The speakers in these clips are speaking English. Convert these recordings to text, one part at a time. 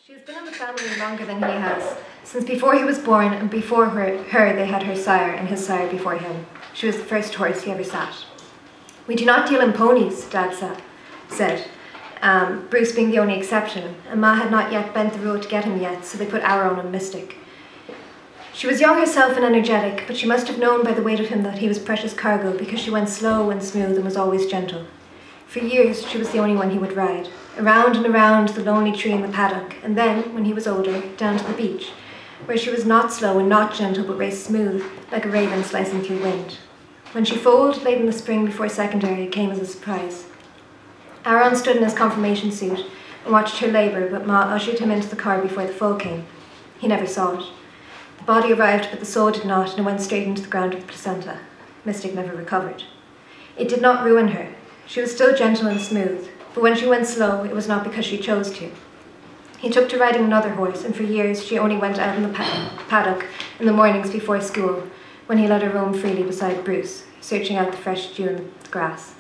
She has been in the family longer than he has. Since before he was born and before her they had her sire and his sire before him. She was the first horse he ever sat. "We do not deal in ponies," Dad said, Bruce being the only exception, and Ma had not yet bent the road to get him yet, so they put Aaron on Mystic. She was young herself and energetic, but she must have known by the weight of him that he was precious cargo because she went slow and smooth and was always gentle. For years, she was the only one he would ride, around and around the lonely tree in the paddock, and then, when he was older, down to the beach, where she was not slow and not gentle, but raced smooth, like a raven slicing through wind. When she foaled late in the spring before secondary, it came as a surprise. Aaron stood in his confirmation suit and watched her labour, but Ma ushered him into the car before the foal came. He never saw it. The body arrived, but the soul did not, and it went straight into the ground with the placenta. Mystic never recovered. It did not ruin her. She was still gentle and smooth, but when she went slow, it was not because she chose to. He took to riding another horse, and for years she only went out in the paddock in the mornings before school, when he let her roam freely beside Bruce, searching out the fresh dew in the grass.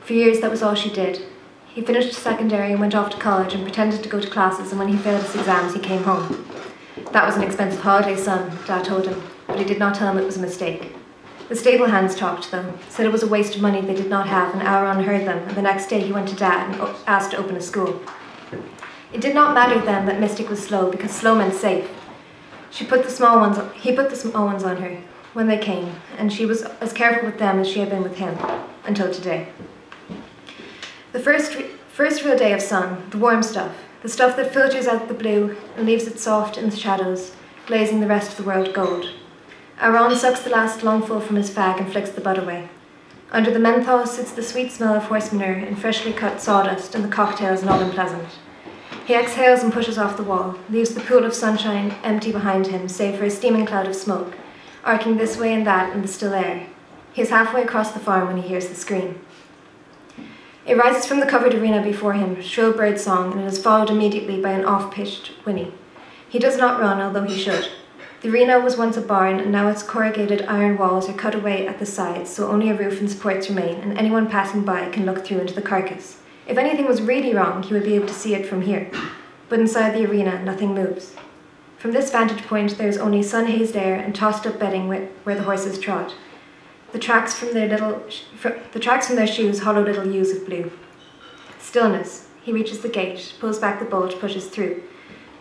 For years that was all she did. He finished secondary and went off to college and pretended to go to classes, and when he failed his exams, he came home. "That was an expensive holiday, son," Dad told him, but he did not tell him it was a mistake. The stable hands talked, though, said it was a waste of money they did not have, and Aaron heard them, and the next day he went to Dad and asked to open a school. It did not matter then that Mystic was slow, because slow meant safe. He put the small ones on her when they came, and she was as careful with them as she had been with him, until today. The first real day of sun, the warm stuff, the stuff that filters out the blue and leaves it soft in the shadows, glazing the rest of the world gold. Aaron sucks the last lungful from his fag and flicks the butt away. Under the menthol sits the sweet smell of horse manure and freshly cut sawdust, and the cocktail is not unpleasant. He exhales and pushes off the wall, leaves the pool of sunshine empty behind him, save for a steaming cloud of smoke, arcing this way and that in the still air. He is halfway across the farm when he hears the scream. It rises from the covered arena before him, shrill bird song, and it is followed immediately by an off-pitched whinny. He does not run, although he should. The arena was once a barn, and now its corrugated iron walls are cut away at the sides, so only a roof and supports remain, and anyone passing by can look through into the carcass. If anything was really wrong, he would be able to see it from here. But inside the arena, nothing moves. From this vantage point, there is only sun-hazed air and tossed-up bedding where the horses trod. The tracks from their shoes hollow little U's of blue. Stillness. He reaches the gate, pulls back the bolt, pushes through.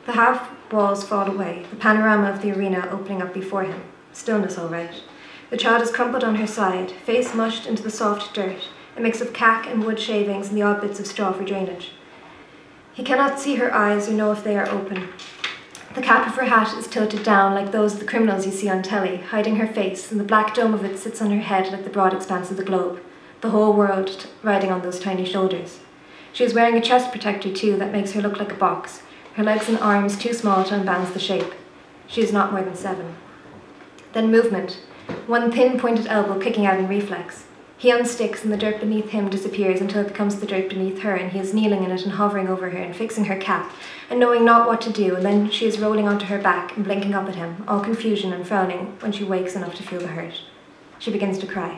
The half walls fall away, the panorama of the arena opening up before him. Stillness, all right. The child is crumpled on her side, face mushed into the soft dirt, a mix of cack and wood shavings and the odd bits of straw for drainage. He cannot see her eyes or know if they are open. The cap of her hat is tilted down like those of the criminals you see on telly, hiding her face, and the black dome of it sits on her head like the broad expanse of the globe, the whole world riding on those tiny shoulders. She is wearing a chest protector too that makes her look like a box, her legs and arms too small to unbalance the shape. She is not more than 7. Then movement, one thin pointed elbow kicking out in reflex. He unsticks and the dirt beneath him disappears until it becomes the dirt beneath her, and he is kneeling in it and hovering over her and fixing her cap and knowing not what to do, and then she is rolling onto her back and blinking up at him, all confusion and frowning when she wakes enough to feel the hurt. She begins to cry.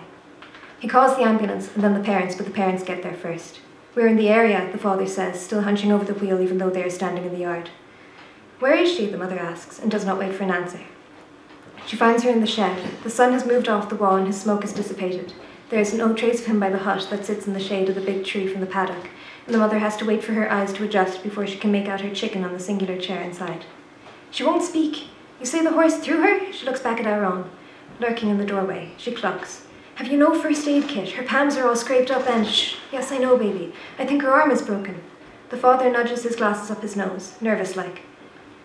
He calls the ambulance and then the parents, but the parents get there first. "We're in the area," the father says, still hunching over the wheel even though they are standing in the yard. "Where is she?" the mother asks, and does not wait for an answer. She finds her in the shed. The sun has moved off the wall and his smoke has dissipated. There is no trace of him by the hut that sits in the shade of the big tree from the paddock, and the mother has to wait for her eyes to adjust before she can make out her chicken on the singular chair inside. "She won't speak. You say the horse threw her?" She looks back at Aaron, lurking in the doorway. She clucks. "Have you no first aid kit? Her palms are all scraped up and—" "Shh, yes, I know, baby. I think her arm is broken." The father nudges his glasses up his nose, nervous-like.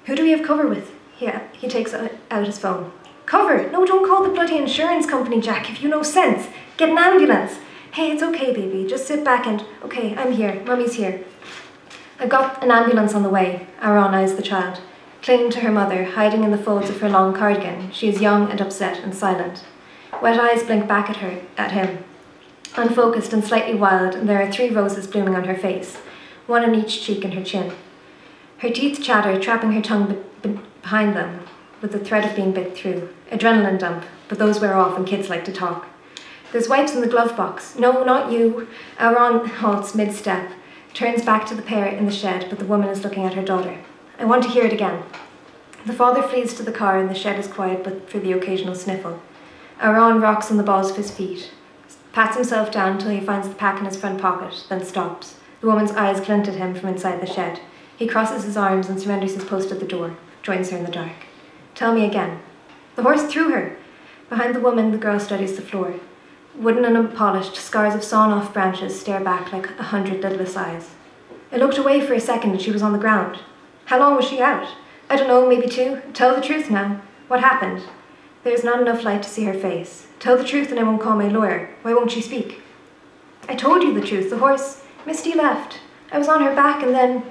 "Who do we have cover with?" He takes out his phone. "Cover? No, don't call the bloody insurance company, Jack, if you no sense. Get an ambulance." "Hey, it's okay, baby. Just sit back and—" "Okay, I'm here. Mummy's here." "I've got an ambulance on the way." Aaron eyes the child, clinging to her mother, hiding in the folds of her long cardigan. She is young and upset and silent. Wet eyes blink back at him, unfocused and slightly wild, and there are 3 roses blooming on her face, one on each cheek and her chin. Her teeth chatter, trapping her tongue behind them, with the threat of being bit through. Adrenaline dump, but those wear off when kids like to talk. "There's wipes in the glove box." "No, not you." Aaron halts mid-step, turns back to the pair in the shed, but the woman is looking at her daughter. I want to hear it again. The father flees to the car and the shed is quiet but for the occasional sniffle. Aaron rocks on the balls of his feet, pats himself down until he finds the pack in his front pocket, then stops. The woman's eyes glint at him from inside the shed. He crosses his arms and surrenders his post at the door, joins her in the dark. Tell me again. The horse threw her. Behind the woman, the girl studies the floor. Wooden and unpolished, scars of sawn-off branches stare back like 100 lidless eyes. I looked away for a second and she was on the ground. How long was she out? I don't know, maybe 2. Tell the truth now. What happened? There is not enough light to see her face. Tell the truth and I won't call my lawyer. Why won't she speak? I told you the truth. The horse... Misty left. I was on her back and then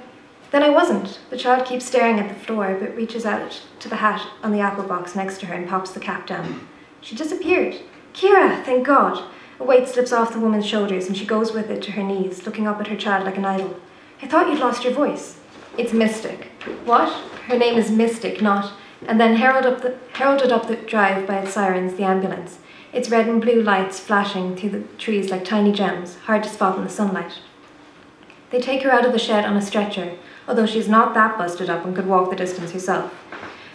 I wasn't. The child keeps staring at the floor but reaches out to the hat on the apple box next to her and pops the cap down. She disappeared. Kira, thank God. A weight slips off the woman's shoulders and she goes with it to her knees, looking up at her child like an idol. I thought you'd lost your voice. It's Mystic. What? Her name is Mystic, not... And then heralded up the drive by its sirens, the ambulance. Its red and blue lights flashing through the trees like tiny gems, hard to spot in the sunlight. They take her out of the shed on a stretcher, although she's not that busted up and could walk the distance herself.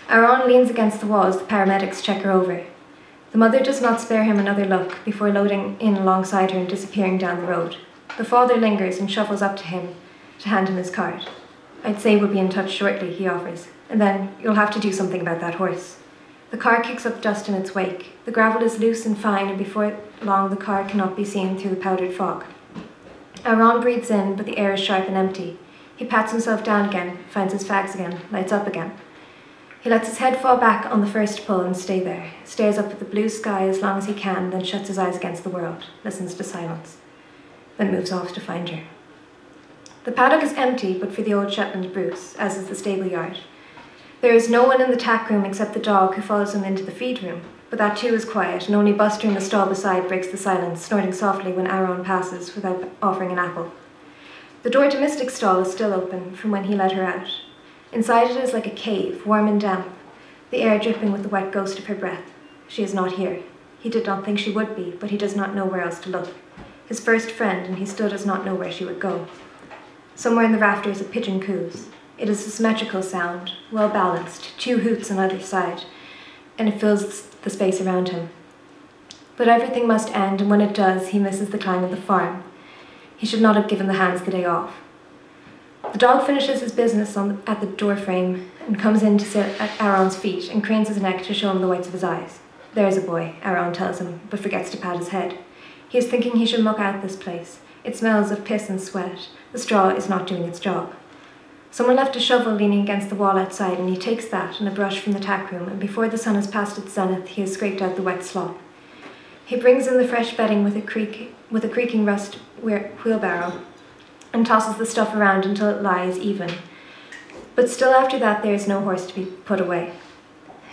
Aaron leans against the wall as the paramedics check her over. The mother does not spare him another look before loading in alongside her and disappearing down the road. The father lingers and shuffles up to him to hand him his card. I'd say we'll be in touch shortly, he offers. And then you'll have to do something about that horse. The car kicks up dust in its wake. The gravel is loose and fine, and before long the car cannot be seen through the powdered fog. Aaron breathes in, but the air is sharp and empty. He pats himself down again, finds his fags again, lights up again. He lets his head fall back on the first pull and stay there, stares up at the blue sky as long as he can, then shuts his eyes against the world, listens to silence, then moves off to find her. The paddock is empty, but for the old Shetland Bruce, as is the stable yard. There is no one in the tack room except the dog who follows him into the feed room, but that too is quiet, and only Buster in the stall beside breaks the silence, snorting softly when Aaron passes without offering an apple. The door to Mystic's stall is still open from when he let her out. Inside it is like a cave, warm and damp, the air dripping with the wet ghost of her breath. She is not here. He did not think she would be, but he does not know where else to look. His first friend, and he still does not know where she would go. Somewhere in the rafters a pigeon coos. It is a symmetrical sound, well balanced, 2 hoots on either side, and it fills the space around him. But everything must end, and when it does, he misses the climb of the farm. He should not have given the hands the day off. The dog finishes his business at the doorframe and comes in to sit at Aaron's feet and cranes his neck to show him the whites of his eyes. There's a boy, Aaron tells him, but forgets to pat his head. He is thinking he should muck out this place. It smells of piss and sweat. The straw is not doing its job. Someone left a shovel leaning against the wall outside, and he takes that and a brush from the tack room, and before the sun has passed its zenith, he has scraped out the wet slop. He brings in the fresh bedding with a creaking rust wheelbarrow, and tosses the stuff around until it lies even. But still after that there is no horse to be put away.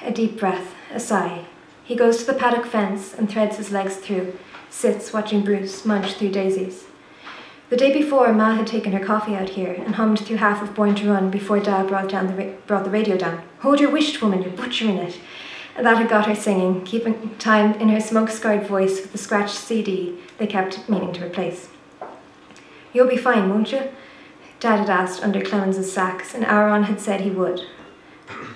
A deep breath, a sigh. He goes to the paddock fence and threads his legs through, sits watching Bruce munch through daisies. The day before, Ma had taken her coffee out here and hummed through half of Born to Run before Dad brought the radio down. Hold your wished, woman, you're butchering it. And that had got her singing, keeping time in her smoke-scarred voice with the scratched CD they kept meaning to replace. You'll be fine, won't you? Dad had asked under Clemens's sax, and Aaron had said he would.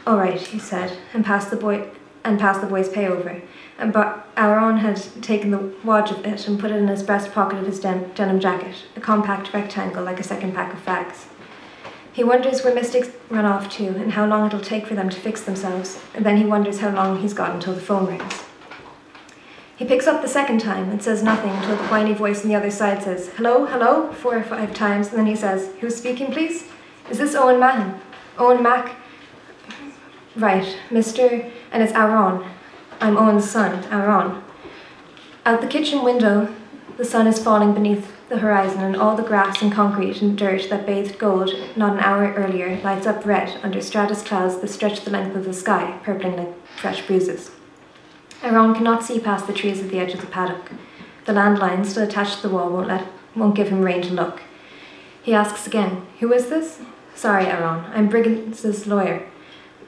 All right, he said, and passed the boy's pay-over. But Aaron had taken the wad of it and put it in his breast pocket of his denim jacket, a compact rectangle like a second pack of fags. He wonders where Mystics run off to and how long it'll take for them to fix themselves, and then he wonders how long he's got until the phone rings. He picks up the second time and says nothing until the whiny voice on the other side says, hello, hello, 4 or 5 times, and then he says, who's speaking, please? Is this Eoin Mahan? Eoin Mac? Right, Mr. And it's Aaron. I'm Owen's son, Aaron. Out the kitchen window, the sun is falling beneath the horizon, and all the grass and concrete and dirt that bathed gold not an hour earlier lights up red under stratus clouds that stretch the length of the sky, purpling like fresh bruises. Aaron cannot see past the trees at the edge of the paddock. The landline, still attached to the wall, won't give him range to look. He asks again, who is this? Sorry, Aaron, I'm Briggs's lawyer,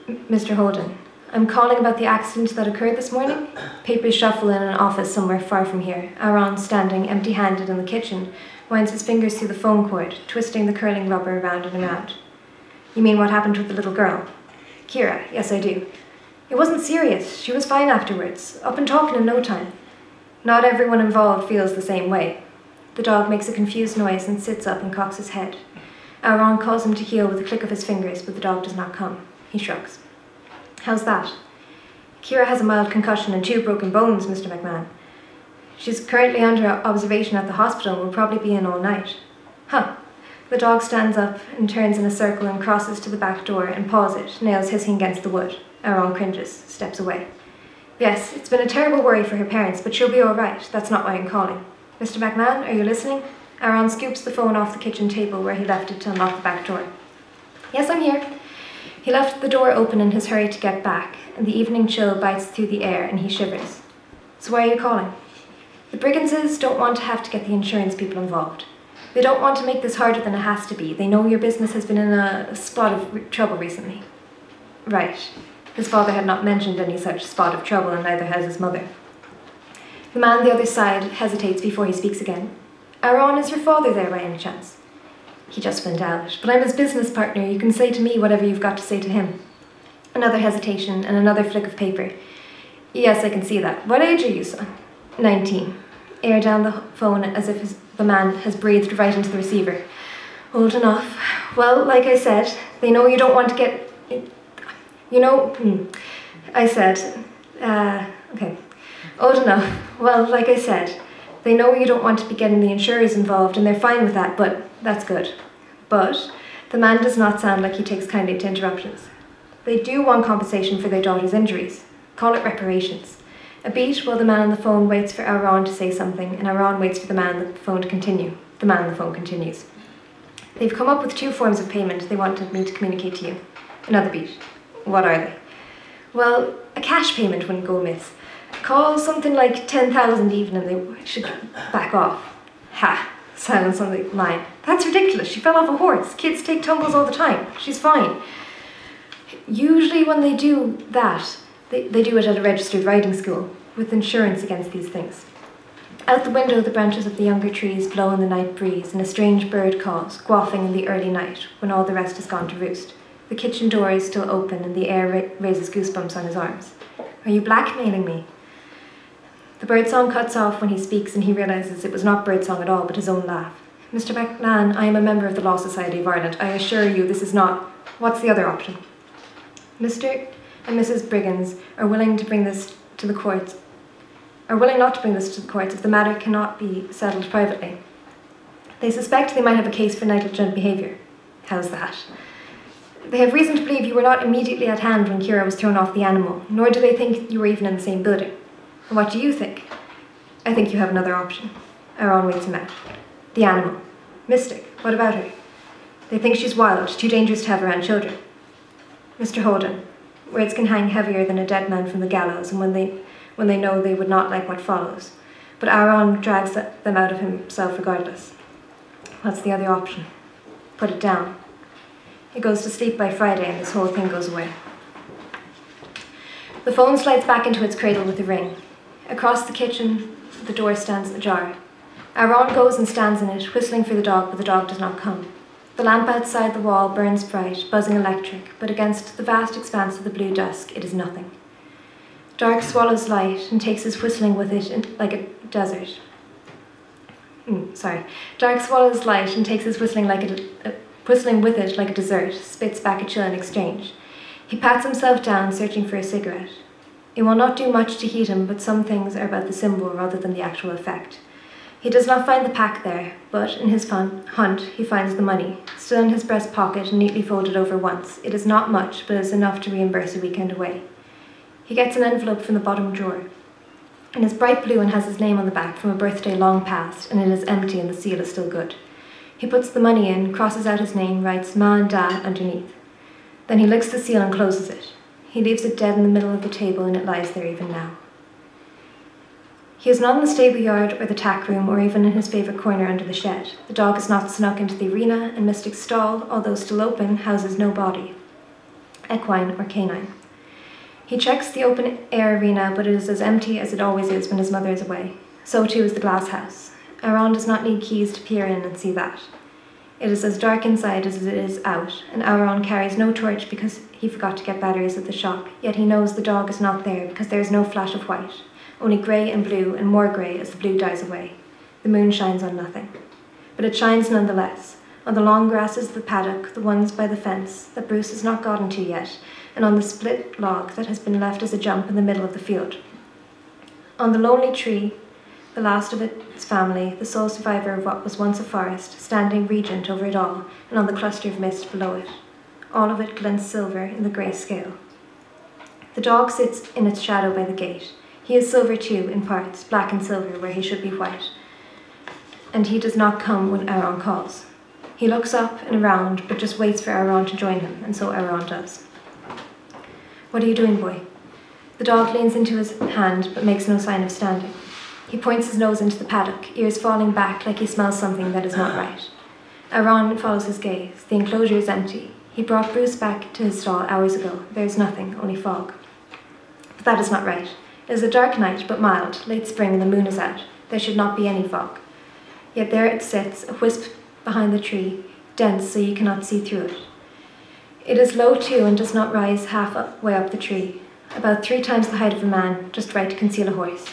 Mr. Holden. I'm calling about the accident that occurred this morning. Papers shuffle in an office somewhere far from here. Aaron, standing empty-handed in the kitchen, winds his fingers through the phone cord, twisting the curling rubber around and around. You mean what happened with the little girl? Kira, yes I do. It wasn't serious. She was fine afterwards, up and talking in no time. Not everyone involved feels the same way. The dog makes a confused noise and sits up and cocks his head. Aaron calls him to heel with a click of his fingers, but the dog does not come. He shrugs. How's that? Kira has a mild concussion and 2 broken bones, Mr. McMahon. She's currently under observation at the hospital and will probably be in all night. Huh. The dog stands up and turns in a circle and crosses to the back door and paws it, nails hissing against the wood. Aaron cringes, steps away. Yes, it's been a terrible worry for her parents, but she'll be all right. That's not why I'm calling. Mr. McMahon, are you listening? Aaron scoops the phone off the kitchen table where he left it to unlock the back door. Yes, I'm here. He left the door open in his hurry to get back, and the evening chill bites through the air and he shivers. So why are you calling? The Brigginses don't want to have to get the insurance people involved. They don't want to make this harder than it has to be. They know your business has been in a spot of trouble recently. Right. His father had not mentioned any such spot of trouble, and neither has his mother. The man on the other side hesitates before he speaks again. Aaron, is your father there by any chance? He just went out, but I'm his business partner. You can say to me whatever you've got to say to him. Another hesitation and another flick of paper. Yes, I can see that. What age are you, son? 19. Air down the phone as if the man has breathed right into the receiver. Old enough. Well, like I said, they know you don't want to get... I said... okay. Old enough. Well, like I said, they know you don't want to be getting the insurers involved, and they're fine with that, but that's good. But the man does not sound like he takes kindly to interruptions. They do want compensation for their daughter's injuries. Call it reparations. A beat while the man on the phone waits for Aaron to say something, and Aaron waits for the man on the phone to continue. The man on the phone continues. They've come up with 2 forms of payment they wanted me to communicate to you. Another beat. What are they? Well, a cash payment wouldn't go amiss. Call something like 10,000 even, and they should back off. Ha! Silence on the line. That's ridiculous. She fell off a horse. Kids take tumbles all the time. She's fine. Usually when they do that, they do it at a registered riding school, with insurance against these things. Out the window, the branches of the younger trees blow in the night breeze, and a strange bird calls, quaffing in the early night, when all the rest has gone to roost. The kitchen door is still open, and the air raises goosebumps on his arms. Are you blackmailing me? The birdsong cuts off when he speaks, and he realises it was not birdsong at all, but his own laugh. Mr. McMahon, I am a member of the Law Society of Ireland. I assure you this is not... What's the other option? Mr. and Mrs. Briggins are willing to bring this to the courts, are willing not to bring this to the courts if the matter cannot be settled privately. They suspect they might have a case for negligent behaviour. How's that? They have reason to believe you were not immediately at hand when Kira was thrown off the animal, nor do they think you were even in the same building. And what do you think? I think you have another option. Aaron waits him out. The animal. Mystic. What about her? They think she's wild, too dangerous to have around children. Mr. Holden. Words can hang heavier than a dead man from the gallows, and when they know they would not like what follows. But Aaron drags them out of himself regardless. What's the other option? Put it down. He goes to sleep by Friday, and this whole thing goes away. The phone slides back into its cradle with a ring. Across the kitchen, the door stands ajar. Aaron goes and stands in it, whistling for the dog, but the dog does not come. The lamp outside the wall burns bright, buzzing electric, but against the vast expanse of the blue dusk, it is nothing. Dark swallows light and takes his whistling with it like a desert. Dark swallows light and takes his whistling with it like a dessert, spits back a chill in exchange. He pats himself down, searching for a cigarette. It will not do much to heat him, but some things are about the symbol rather than the actual effect. He does not find the pack there, but in his hunt he finds the money, still in his breast pocket and neatly folded over once. It is not much, but it is enough to reimburse a weekend away. He gets an envelope from the bottom drawer. It is bright blue and has his name on the back from a birthday long past, and it is empty and the seal is still good. He puts the money in, crosses out his name, writes Ma and Da underneath. Then he licks the seal and closes it. He leaves it dead in the middle of the table, and it lies there even now. He is not in the stable yard or the tack room or even in his favourite corner under the shed. The dog has not snuck into the arena, and Mystic's stall, although still open, houses no body, equine or canine. He checks the open-air arena, but it is as empty as it always is when his mother is away. So too is the glass house. Aaron does not need keys to peer in and see that. It is as dark inside as it is out, and Auron carries no torch because he forgot to get batteries at the shop, yet he knows the dog is not there because there is no flash of white, only grey and blue and more grey as the blue dies away. The moon shines on nothing. But it shines nonetheless, on the long grasses of the paddock, the ones by the fence that Bruce has not gotten to yet, and on the split log that has been left as a jump in the middle of the field. On the lonely tree, the last of its family, the sole survivor of what was once a forest, standing regent over it all, and on the cluster of mist below it. All of it glints silver in the grey scale. The dog sits in its shadow by the gate. He is silver too, in parts, black and silver where he should be white. And he does not come when Auron calls. He looks up and around, but just waits for Auron to join him, and so Auron does. What are you doing, boy? The dog leans into his hand, but makes no sign of standing. He points his nose into the paddock, ears falling back like he smells something that is not right. Auron follows his gaze. The enclosure is empty. He brought Bruce back to his stall hours ago. There is nothing, only fog. But that is not right. It is a dark night, but mild, late spring, and the moon is out. There should not be any fog. Yet there it sits, a wisp behind the tree, dense so you cannot see through it. It is low too and does not rise halfway up the tree, about 3 times the height of a man, just right to conceal a horse.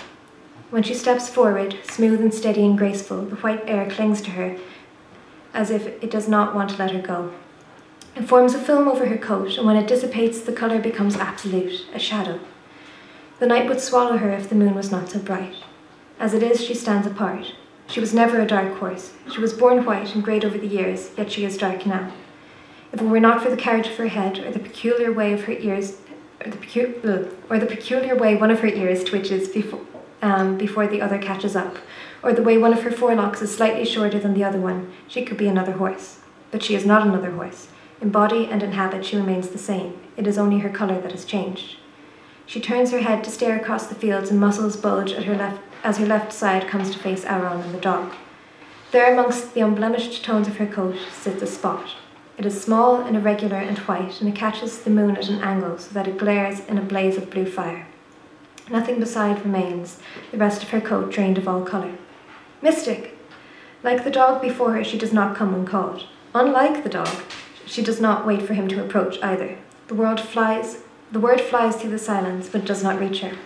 When she steps forward, smooth and steady and graceful, the white air clings to her as if it does not want to let her go. It forms a film over her coat, and when it dissipates, the colour becomes absolute, a shadow. The night would swallow her if the moon was not so bright. As it is, she stands apart. She was never a dark horse. She was born white and greyed over the years, yet she is dark now. If it were not for the carriage of her head, or the peculiar way of her ears, or the peculiar way one of her ears twitches before the other catches up, or the way one of her forelocks is slightly shorter than the other one, she could be another horse. But she is not another horse. In body and in habit she remains the same. It is only her colour that has changed. She turns her head to stare across the fields, and muscles bulge at her left as her left side comes to face Auron and the dog. There amongst the unblemished tones of her coat sits a spot. It is small and irregular and white, and it catches the moon at an angle so that it glares in a blaze of blue fire. Nothing beside remains, the rest of her coat drained of all colour. Mystic! Like the dog before her, she does not come when called. Unlike the dog, she does not wait for him to approach either. The word flies through the silence, but it does not reach her.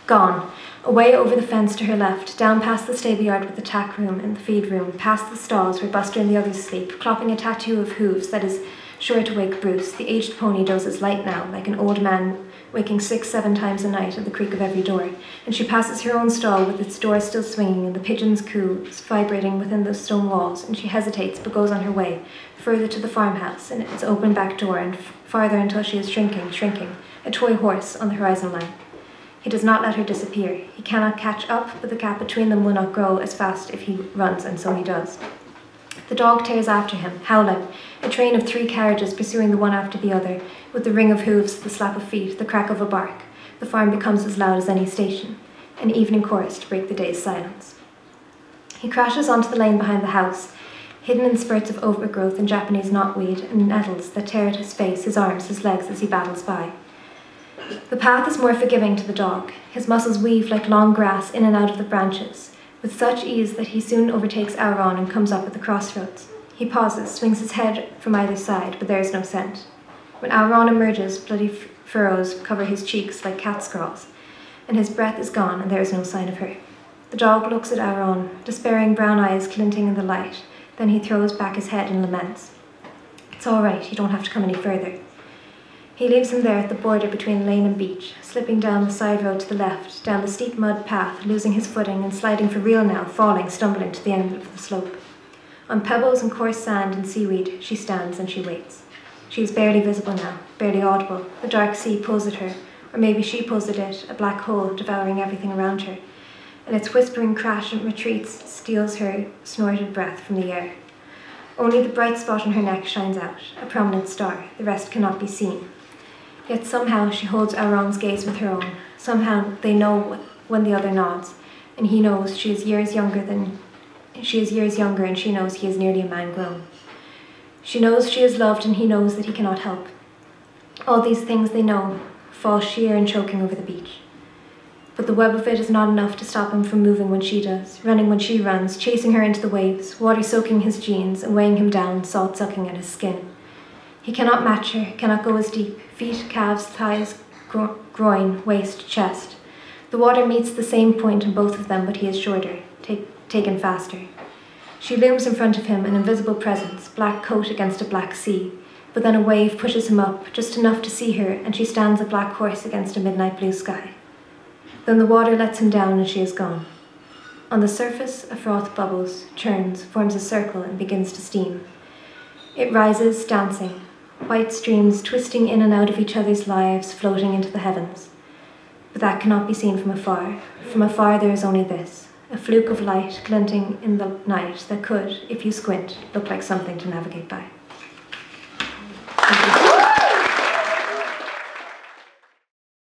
Gone, away over the fence to her left, down past the stable yard with the tack room and the feed room, past the stalls where Buster and the others sleep, clopping a tattoo of hooves that is sure to wake Bruce. The aged pony dozes light now, like an old man waking 6-7 times a night at the creak of every door, and she passes her own stall with its door still swinging and the pigeons' coos vibrating within the stone walls, and she hesitates but goes on her way, further to the farmhouse and its open back door, and farther until she is shrinking, a toy horse on the horizon line. He does not let her disappear. He cannot catch up, but the gap between them will not grow as fast if he runs, and so he does. The dog tears after him, howling, a train of 3 carriages pursuing the one after the other, with the ring of hooves, the slap of feet, the crack of a bark. The farm becomes as loud as any station, an evening chorus to break the day's silence. He crashes onto the lane behind the house, hidden in spurts of overgrowth and Japanese knotweed and nettles that tear at his face, his arms, his legs as he battles by. The path is more forgiving to the dog. His muscles weave like long grass in and out of the branches, with such ease that he soon overtakes Auron and comes up at the crossroads. He pauses, swings his head from either side, but there is no scent. When Auron emerges, bloody furrows cover his cheeks like cat scrawls, and his breath is gone, and there is no sign of her. The dog looks at Auron, despairing brown eyes glinting in the light. Then he throws back his head and laments. It's all right, you don't have to come any further. He leaves him there at the border between lane and beach, slipping down the side road to the left, down the steep mud path, losing his footing and sliding for real now, falling, stumbling to the end of the slope. On pebbles and coarse sand and seaweed, she stands and she waits. She is barely visible now, barely audible. The dark sea pulls at her, or maybe she pulls at it, a black hole devouring everything around her, and its whispering crash and retreats steals her snorted breath from the air. Only the bright spot on her neck shines out, a prominent star. The rest cannot be seen. Yet somehow she holds Auron's gaze with her own. Somehow they know when the other nods, and he knows she is years younger, and she knows he is nearly a man grown. She knows she is loved, and he knows that he cannot help. All these things they know fall sheer and choking over the beach. But the web of it is not enough to stop him from moving when she does, running when she runs, chasing her into the waves, water soaking his jeans and weighing him down, salt sucking at his skin. He cannot match her, cannot go as deep, feet, calves, thighs, groin, waist, chest. The water meets the same point in both of them, but he is shorter, taken faster. She looms in front of him, an invisible presence, black coat against a black sea, but then a wave pushes him up, just enough to see her, and she stands a black horse against a midnight blue sky. Then the water lets him down and she is gone. On the surface, a froth bubbles, churns, forms a circle and begins to steam. It rises, dancing, white streams twisting in and out of each other's lives, floating into the heavens. But that cannot be seen from afar. From afar there is only this, a fluke of light glinting in the night that could, if you squint, look like something to navigate by. Thank you.